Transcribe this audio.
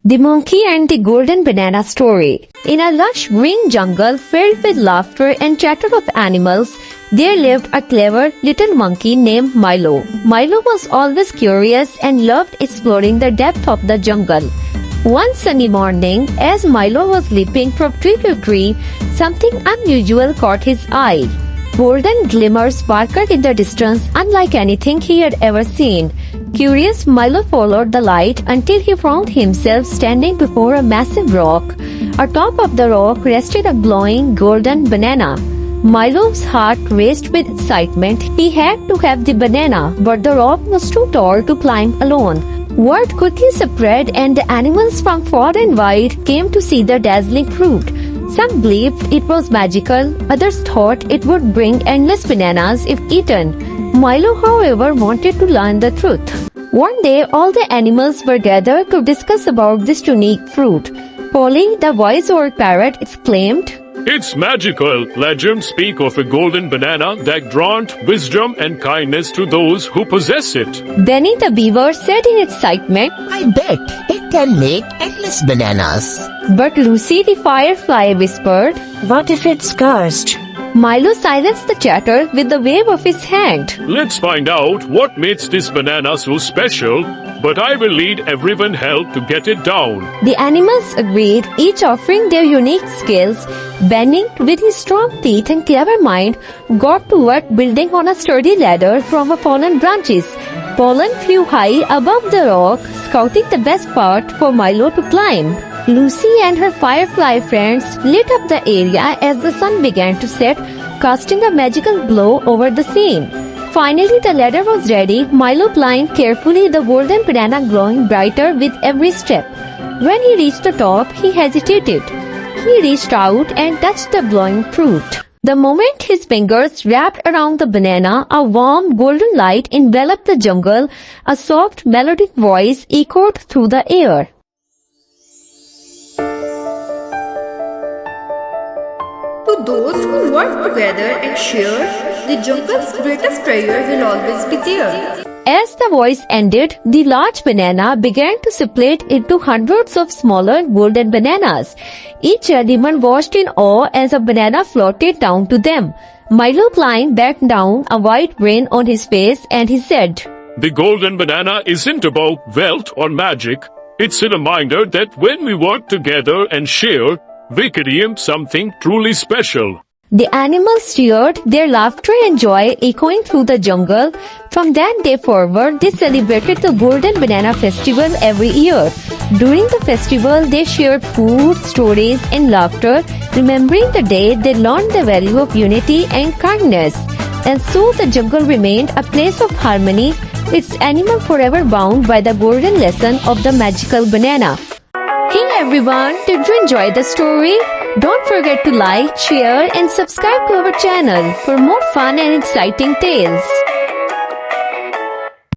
The Monkey and the Golden Banana Story. In a lush green jungle filled with laughter and chatter of animals, there lived a clever little monkey named Milo. Milo was always curious and loved exploring the depth of the jungle. One sunny morning, as Milo was leaping from tree to tree, something unusual caught his eye. Golden glimmers sparkled in the distance, unlike anything he had ever seen. Curious, Milo followed the light until he found himself standing before a massive rock. Atop of the rock rested a glowing golden banana. Milo's heart raced with excitement. He had to have the banana, but the rock was too tall to climb alone. Word quickly spread and the animals from far and wide came to see the dazzling fruit. Some believed it was magical, others thought it would bring endless bananas if eaten. Milo, however, wanted to learn the truth. One day, all the animals were gathered to discuss about this unique fruit. Polly, the wise old parrot, exclaimed, "It's magical. Legends speak of a golden banana that grants wisdom and kindness to those who possess it." Benny the beaver said in excitement, I bet it can make endless bananas. But Lucy the firefly whispered, What if it's cursed? Milo silenced the chatter with a wave of his hand. Let's find out what makes this banana so special, but I will lead everyone help to get it down. The animals agreed, each offering their unique skills. Benny, with his strong teeth and clever mind, got to work building on a sturdy ladder from fallen branches. Pollen flew high above the rock, scouting the best part for Milo to climb. Lucy and her firefly friends lit up the area as the sun began to set, casting a magical glow over the scene. Finally, the ladder was ready. Milo climbed carefully, the golden banana glowing brighter with every step. When he reached the top, he hesitated. He reached out and touched the glowing fruit. The moment his fingers wrapped around the banana, a warm golden light enveloped the jungle. A soft melodic voice echoed through the air. To those who work together and share, the jungle's greatest treasure will always be there. As the voice ended, the large banana began to split into hundreds of smaller golden bananas. Each animal watched in awe as a banana floated down to them. Milo climbed back down, a wide grin on his face, and he said, The golden banana isn't about wealth or magic. It's a reminder that when we work together and share, we create something truly special. The animals cheered, their laughter and joy echoing through the jungle. From that day forward, they celebrated the Golden Banana Festival every year. During the festival, they shared food, stories, and laughter, remembering the day they learned the value of unity and kindness. And so the jungle remained a place of harmony, its animal forever bound by the golden lesson of the magical banana. Hey everyone, did you enjoy the story? Don't forget to like, share and subscribe to our channel for more fun and exciting tales.